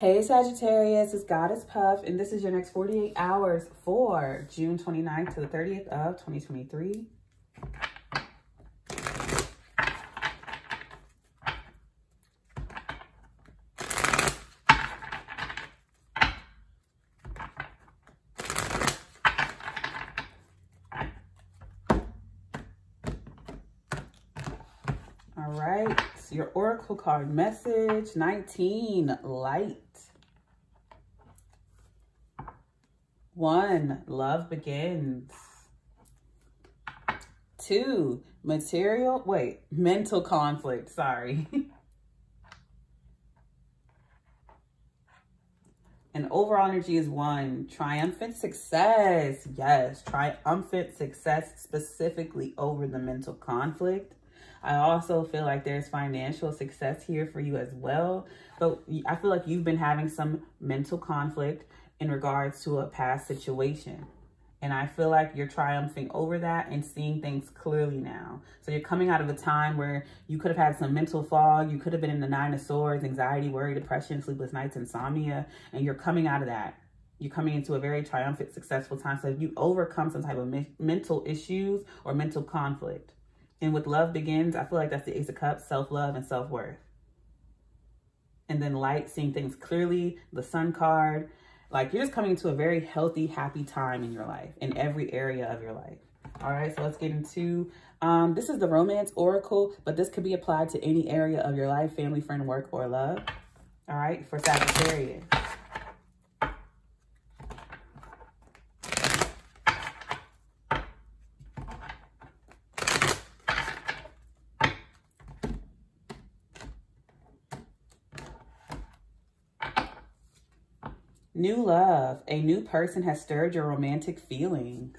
Hey Sagittarius, it's Goddess Puff, and this is your next 48 hours for June 29th to the 30th of 2023. All right, your Oracle card message, 19, light. 1, love begins. 2, mental conflict, sorry. And overall energy is 1, triumphant success. Yes, triumphant success specifically over the mental conflict. I also feel like there's financial success here for you as well. But I feel like you've been having some mental conflict in regards to a past situation. And I feel like you're triumphing over that and seeing things clearly now. So you're coming out of a time where you could have had some mental fog. You could have been in the 9 of Swords, anxiety, worry, depression, sleepless nights, insomnia. And you're coming out of that. You're coming into a very triumphant, successful time. So you overcome some type of mental issues or mental conflict. And with love begins, I feel like that's the Ace of Cups, self-love and self-worth. And then light, seeing things clearly, the Sun card. Like you're just coming into a very healthy, happy time in your life, in every area of your life. All right, so let's get into, this is the Romance Oracle, but this could be applied to any area of your life, family, friend, work, or love. All right, for Sagittarius. New love. A new person has stirred your romantic feelings.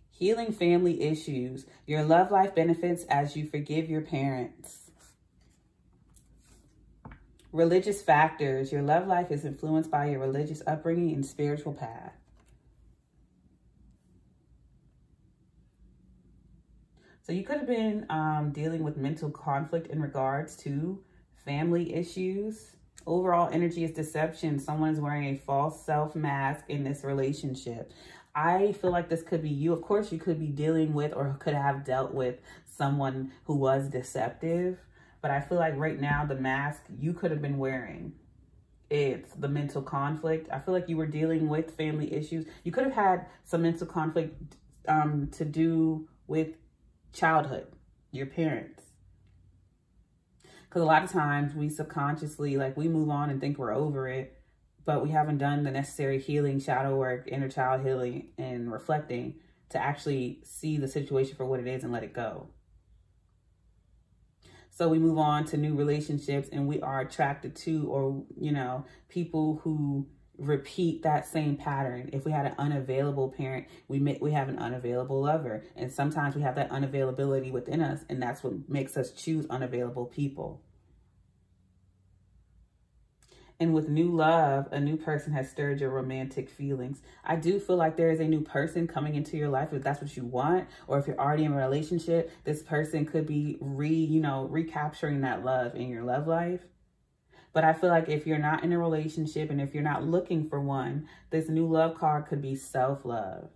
Healing family issues. Your love life benefits as you forgive your parents. Religious factors. Your love life is influenced by your religious upbringing and spiritual path. So you could have been dealing with mental conflict in regards to family issues. Overall energy is deception. Someone is wearing a false self mask in this relationship. I feel like this could be you. Of course, you could be dealing with or could have dealt with someone who was deceptive. But I feel like right now, the mask you could have been wearing, it's the mental conflict. I feel like you were dealing with family issues. You could have had some mental conflict to do with childhood, your parents. Because a lot of times we subconsciously, like we move on and think we're over it, but we haven't done the necessary healing, shadow work, inner child healing, and reflecting to actually see the situation for what it is and let it go. So we move on to new relationships and we are attracted to, or, you know, people who repeat that same pattern. If we had an unavailable parent, we have an unavailable lover. And sometimes we have that unavailability within us, and that's what makes us choose unavailable people. And with new love, a new person has stirred your romantic feelings. I do feel like there is a new person coming into your life if that's what you want, or if you're already in a relationship, this person could be recapturing that love in your love life. But I feel like if you're not in a relationship and if you're not looking for one, this new love card could be self-love.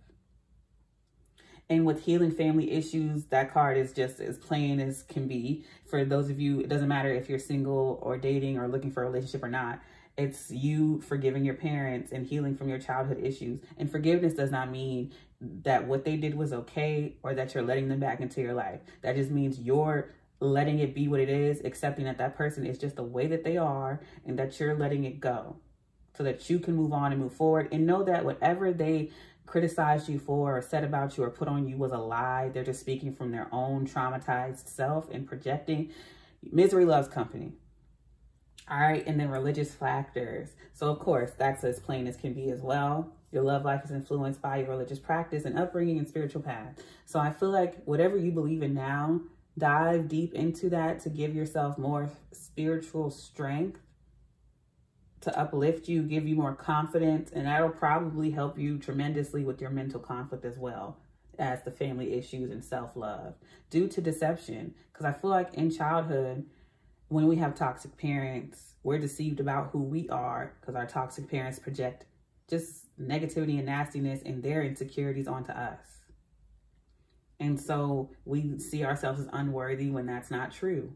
And with healing family issues, that card is just as plain as can be. For those of you, it doesn't matter if you're single or dating or looking for a relationship or not. It's you forgiving your parents and healing from your childhood issues. And forgiveness does not mean that what they did was okay or that you're letting them back into your life. That just means you're letting it be what it is, accepting that that person is just the way that they are and that you're letting it go so that you can move on and move forward and know that whatever they criticized you for or said about you or put on you was a lie. They're just speaking from their own traumatized self and projecting. Misery loves company. All right. And then religious factors. So of course, that's as plain as can be as well. Your love life is influenced by your religious practice and upbringing and spiritual path. So I feel like whatever you believe in now, dive deep into that to give yourself more spiritual strength, to uplift you, give you more confidence, and that'll probably help you tremendously with your mental conflict as well as the family issues and self-love due to deception. Because I feel like in childhood, when we have toxic parents, we're deceived about who we are because our toxic parents project just negativity and nastiness and their insecurities onto us. And so we see ourselves as unworthy when that's not true.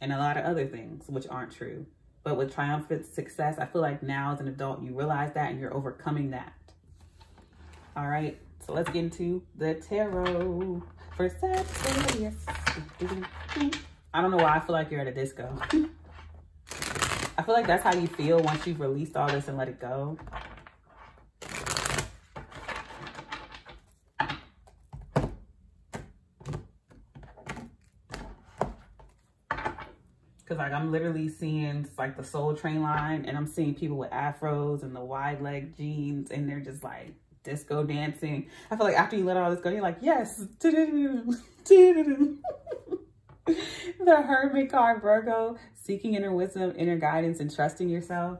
And a lot of other things which aren't true. But with triumphant success, I feel like now as an adult, you realize that and you're overcoming that. All right, so let's get into the tarot for Sagittarius. I don't know why I feel like you're at a disco. I feel like that's how you feel once you've released all this and let it go. Because like I'm literally seeing like the Soul Train line, and I'm seeing people with afros and the wide leg jeans, and they're just like disco dancing. I feel like after you let all this go, you're like, yes. The Hermit card, Virgo, seeking inner wisdom, inner guidance, and trusting yourself.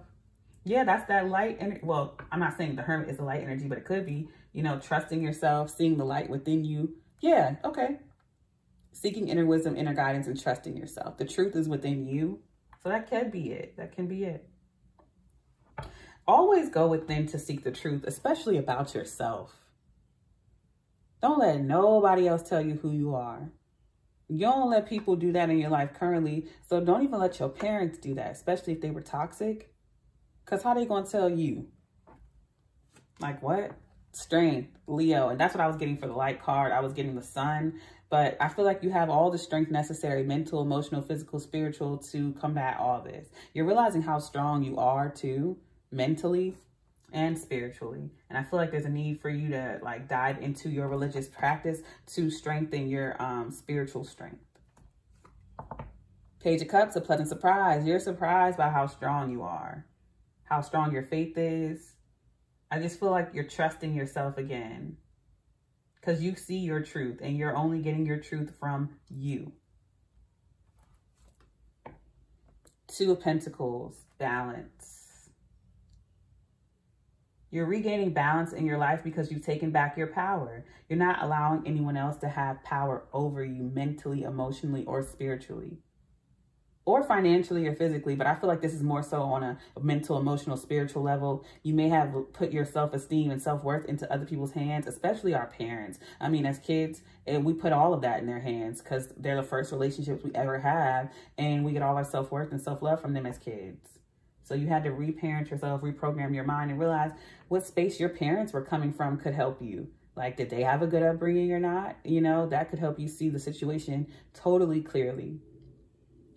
Yeah, that's that light energy. Well, I'm not saying the Hermit is a light energy, but it could be, you know, trusting yourself, seeing the light within you. Yeah, okay. Seeking inner wisdom, inner guidance, and trusting yourself. The truth is within you. So that can be it. That can be it. Always go within to seek the truth, especially about yourself. Don't let nobody else tell you who you are. You don't let people do that in your life currently. So don't even let your parents do that, especially if they were toxic. Because how they going to tell you? Like what? Strength, Leo. And that's what I was getting for the light card. I was getting the sun. But I feel like you have all the strength necessary, mental, emotional, physical, spiritual, to combat all this. You're realizing how strong you are too, mentally and spiritually. And I feel like there's a need for you to like dive into your religious practice to strengthen your spiritual strength. Page of Cups, a pleasant surprise. You're surprised by how strong you are, how strong your faith is. I just feel like you're trusting yourself again because you see your truth and you're only getting your truth from you. Two of Pentacles, balance. You're regaining balance in your life because you've taken back your power. You're not allowing anyone else to have power over you mentally, emotionally, or spiritually. Or financially or physically, but I feel like this is more so on a mental, emotional, spiritual level. You may have put your self-esteem and self-worth into other people's hands, especially our parents. I mean, as kids, and we put all of that in their hands because they're the first relationships we ever have, and we get all our self-worth and self-love from them as kids. So you had to reparent yourself, reprogram your mind, and realize what space your parents were coming from could help you. Like, did they have a good upbringing or not? You know, that could help you see the situation totally clearly.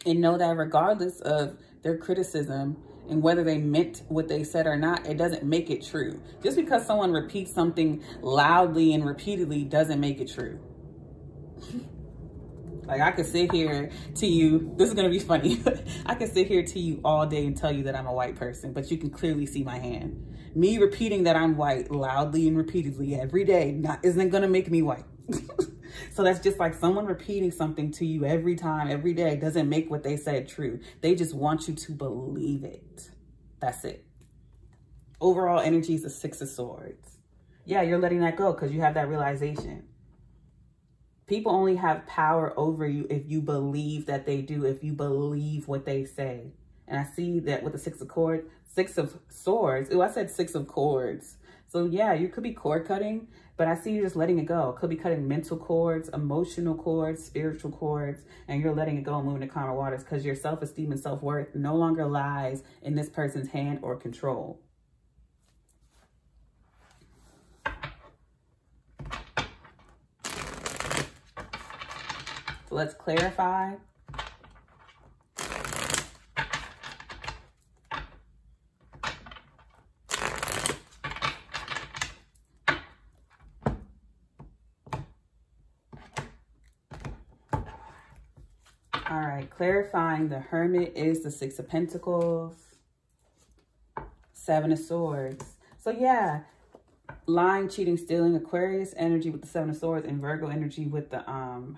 And know that regardless of their criticism and whether they meant what they said or not, it doesn't make it true. Just because someone repeats something loudly and repeatedly doesn't make it true. Like, I could sit here to you, this is going to be funny, I could sit here to you all day and tell you that I'm a white person, but you can clearly see my hand. Me repeating that I'm white loudly and repeatedly every day isn't going to make me white. So that's just like someone repeating something to you every time, every day, doesn't make what they said true. They just want you to believe it. That's it. Overall energy is the Six of Swords. Yeah, you're letting that go because you have that realization. People only have power over you if you believe that they do, if you believe what they say. And I see that with the Six of Swords. Oh, I said Six of Cords. So yeah, you could be cord cutting, but I see you just letting it go. Could be cutting mental cords, emotional cords, spiritual cords, and you're letting it go and moving to calmer waters because your self-esteem and self-worth no longer lies in this person's hand or control. So let's clarify. All right, clarifying, the Hermit is the Six of Pentacles, Seven of Swords. So yeah, lying, cheating, stealing, Aquarius energy with the Seven of Swords and Virgo energy with the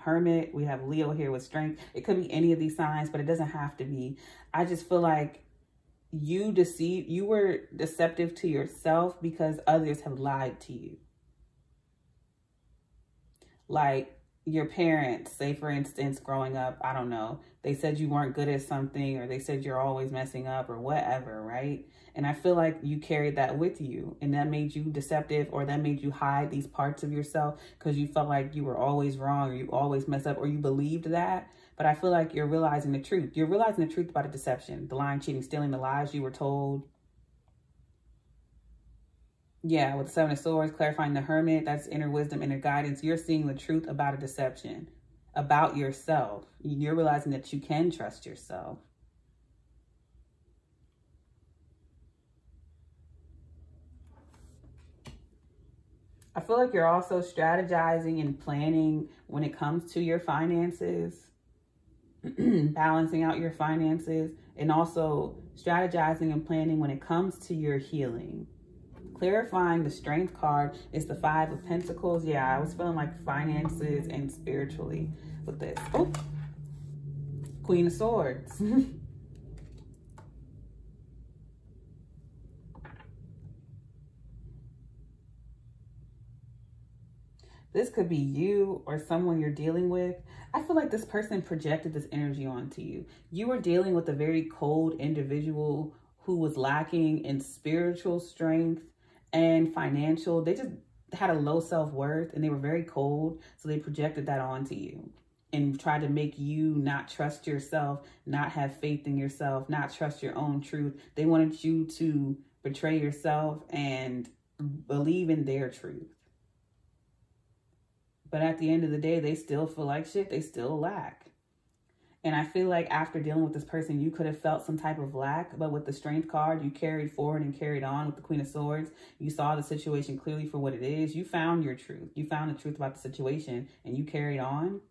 Hermit. We have Leo here with strength. It could be any of these signs, but it doesn't have to be. I just feel like you were deceptive to yourself because others have lied to you. Like, your parents, say for instance, growing up, I don't know, they said you weren't good at something, or they said you're always messing up or whatever, right? And I feel like you carried that with you, and that made you deceptive, or that made you hide these parts of yourself because you felt like you were always wrong, or you always messed up, or you believed that. But I feel like you're realizing the truth. You're realizing the truth about a deception, the lying, cheating, stealing, the lies you were told. Yeah, with the Seven of Swords, clarifying the Hermit, that's inner wisdom, inner guidance. You're seeing the truth about a deception, about yourself. You're realizing that you can trust yourself. I feel like you're also strategizing and planning when it comes to your finances, balancing out your finances, and also strategizing and planning when it comes to your healing. Clarifying the Strength card is the Five of Pentacles. Yeah, I was feeling like finances and spiritually with this. Oh, Queen of Swords. This could be you or someone you're dealing with. I feel like this person projected this energy onto you. You were dealing with a very cold individual who was lacking in spiritual strength and financial. They just had a low self-worth and they were very cold. So they projected that onto you and tried to make you not trust yourself, not have faith in yourself, not trust your own truth. They wanted you to betray yourself and believe in their truth. But at the end of the day, they still feel like shit. They still lack. And I feel like after dealing with this person, you could have felt some type of lack. But with the Strength card, you carried forward and carried on with the Queen of Swords. You saw the situation clearly for what it is. You found your truth. You found the truth about the situation and you carried on.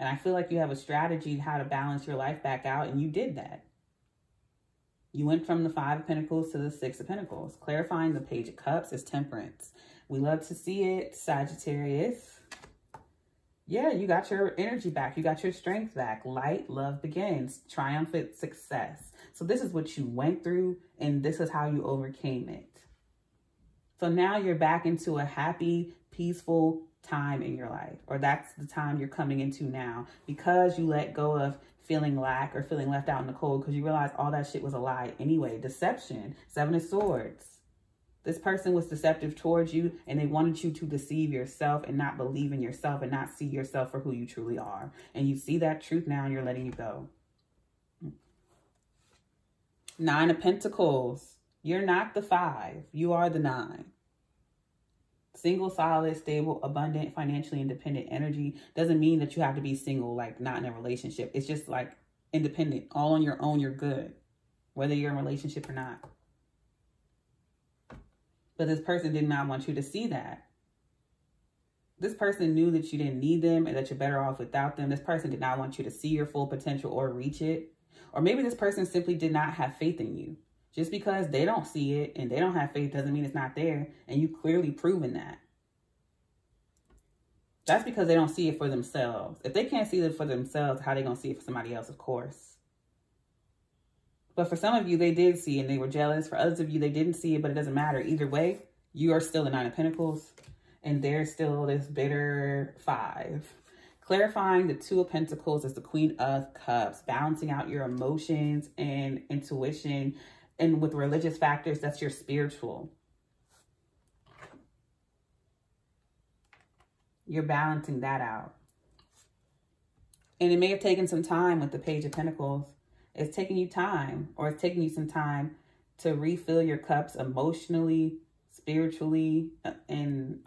And I feel like you have a strategy how to balance your life back out. And you did that. You went from the Five of Pentacles to the Six of Pentacles. Clarifying the Page of Cups is Temperance. We love to see it, Sagittarius. Yeah, you got your energy back. You got your strength back. Light, love begins. Triumphant success. So this is what you went through, and this is how you overcame it. So now you're back into a happy, peaceful time in your life, or that's the time you're coming into now because you let go of feeling lack or feeling left out in the cold because you realize all that shit was a lie anyway. Deception, Seven of Swords. This person was deceptive towards you and they wanted you to deceive yourself and not believe in yourself and not see yourself for who you truly are. And you see that truth now and you're letting it go. Nine of Pentacles. You're not the 5. You are the 9. Single, solid, stable, abundant, financially independent energy doesn't mean that you have to be single, like not in a relationship. It's just like independent, all on your own, you're good, whether you're in a relationship or not. But this person did not want you to see that. This person knew that you didn't need them and that you're better off without them. This person did not want you to see your full potential or reach it. Or maybe this person simply did not have faith in you. Just because they don't see it and they don't have faith doesn't mean it's not there. And you've clearly proven that. That's because they don't see it for themselves. If they can't see it for themselves, how are they going to see it for somebody else? Of course. But for some of you, they did see and they were jealous. For others of you, they didn't see it, but it doesn't matter. Either way, you are still the 9 of Pentacles and there's still this bitter 5. Clarifying the 2 of Pentacles is the Queen of Cups, balancing out your emotions and intuition. And with religious factors, that's your spiritual. You're balancing that out. And it may have taken some time with the Page of Pentacles. It's taking you time, or it's taking you some time to refill your cups emotionally, spiritually, and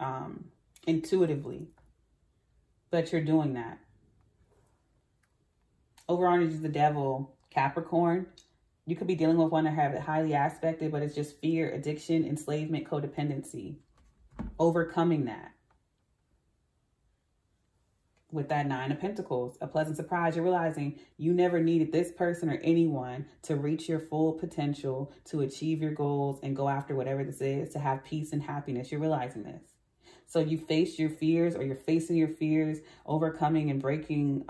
intuitively. But you're doing that. Overall energy is the Devil, Capricorn. You could be dealing with one that have it highly aspected, but it's just fear, addiction, enslavement, codependency. Overcoming that. With that 9 of Pentacles, a pleasant surprise. You're realizing you never needed this person or anyone to reach your full potential, to achieve your goals and go after whatever this is, to have peace and happiness. You're realizing this. So you face your fears, or you're facing your fears, overcoming and breaking,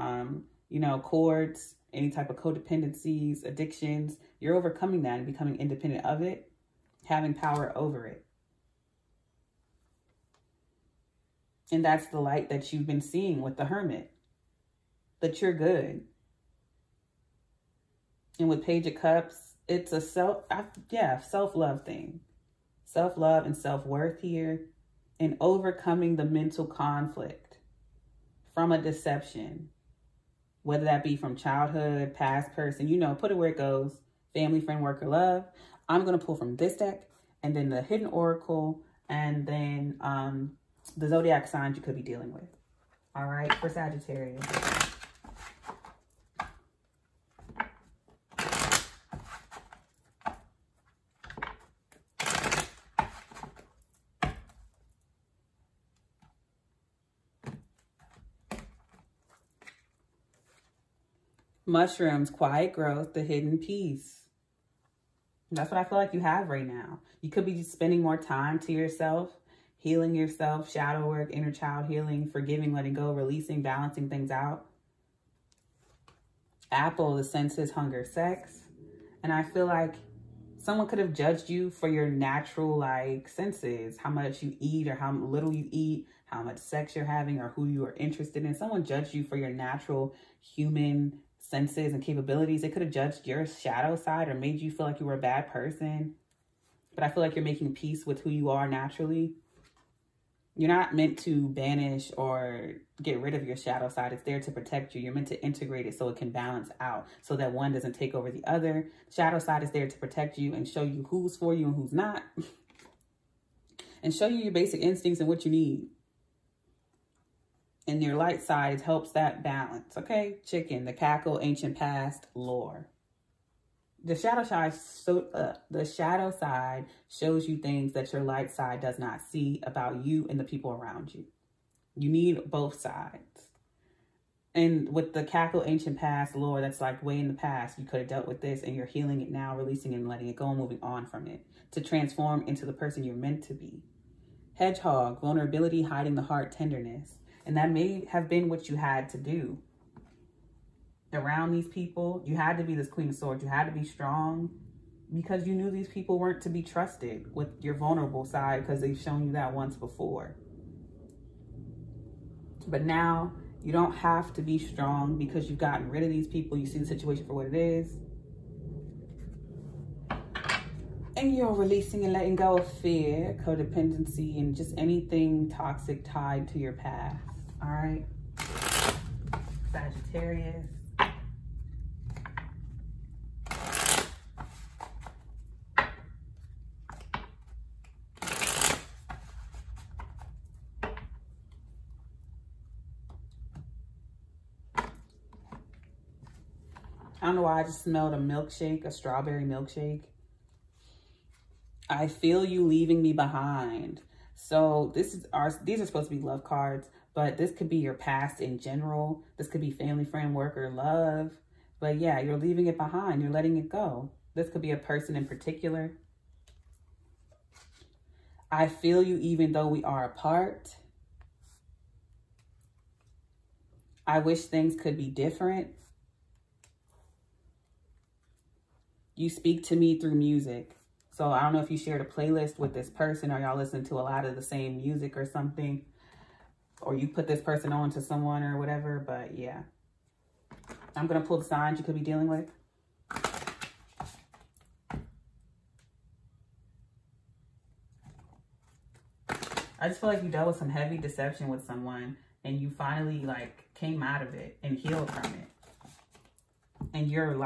cords, any type of codependencies, addictions. You're overcoming that and becoming independent of it, having power over it. And that's the light that you've been seeing with the Hermit, that you're good. And with Page of Cups, it's a self-love thing. Self-love and self-worth here, and overcoming the mental conflict from a deception, whether that be from childhood, past person, you know, put it where it goes, family, friend, work, or love. I'm going to pull from this deck, and then the Hidden Oracle, and then the Zodiac signs you could be dealing with. All right, for Sagittarius. Mushrooms, quiet growth, the hidden peace. That's what I feel like you have right now. You could be spending more time to yourself, healing yourself, shadow work, inner child healing, forgiving, letting go, releasing, balancing things out. Apple, the senses, hunger, sex. And I feel like someone could have judged you for your natural senses, how much you eat or how little you eat, how much sex you're having or who you are interested in. Someone judged you for your natural human senses and capabilities. They could have judged your shadow side or made you feel like you were a bad person. But I feel like you're making peace with who you are naturally. You're not meant to banish or get rid of your shadow side. It's there to protect you. You're meant to integrate it so it can balance out, so that one doesn't take over the other. Shadow side is there to protect you and show you who's for you and who's not. And show you your basic instincts and what you need. And your light side helps that balance, okay? Chicken, the cackle, ancient past, lore. The shadow side shows you things that your light side does not see about you and the people around you. You need both sides. And with the cackle, ancient past, lore, that's like way in the past. You could have dealt with this and you're healing it now, releasing it and letting it go and moving on from it to transform into the person you're meant to be. Hedgehog, vulnerability, hiding the heart, tenderness. And that may have been what you had to do. Around these people, you had to be this Queen of Swords. You had to be strong because you knew these people weren't to be trusted with your vulnerable side because they've shown you that once before. But now you don't have to be strong because you've gotten rid of these people. You see the situation for what it is. And you're releasing and letting go of fear, codependency, and just anything toxic tied to your past. All right. Sagittarius. I don't know why I just smelled a milkshake, a strawberry milkshake. I feel you leaving me behind. So these are supposed to be love cards, but this could be your past in general. This could be family, friend, work, or love. But yeah, you're leaving it behind. You're letting it go. This could be a person in particular. I feel you even though we are apart. I wish things could be different. You speak to me through music. So I don't know if you shared a playlist with this person or y'all listen to a lot of the same music or something. Or you put this person on to someone or whatever. But yeah. I'm going to pull the signs you could be dealing with. I just feel like you dealt with some heavy deception with someone. And you finally came out of it and healed from it. And you're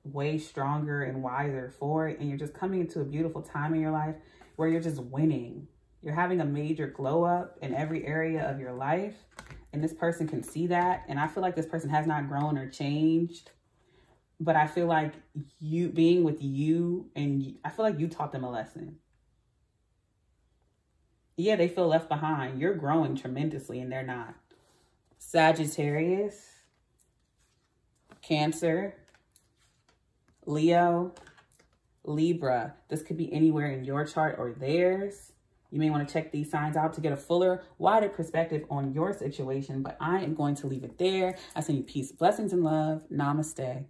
way stronger and wiser for it, and you're just coming into a beautiful time in your life where you're just winning. You're having a major glow up in every area of your life, and this person can see that. And I feel like this person has not grown or changed, but I feel like you being with you, and I feel like you taught them a lesson. Yeah, they feel left behind. You're growing tremendously and they're not. Sagittarius, Cancer, Leo, Libra. This could be anywhere in your chart or theirs. You may want to check these signs out to get a fuller, wider perspective on your situation, but I am going to leave it there. I send you peace, blessings, and love. Namaste.